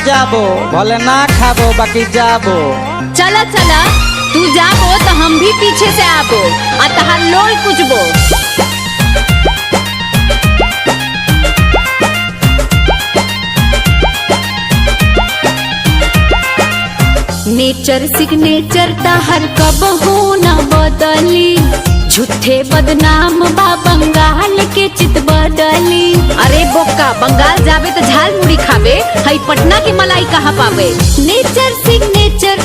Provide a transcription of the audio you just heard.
जाबो भले ना खाबो बाकी जाबो। चला चला तू जाबो तो हम भी पीछे से आबो आ तहार लोई कुचबो। नेचर सिग्नेचर तहर कबहू न बदली, झूठे बदनाम बा बंगाल के चित बदली। अरे बोका बंगाल जाबे तो झाल मुड़ी खाबे, हई पटना की मलाई कहाँ पावे। Nature signature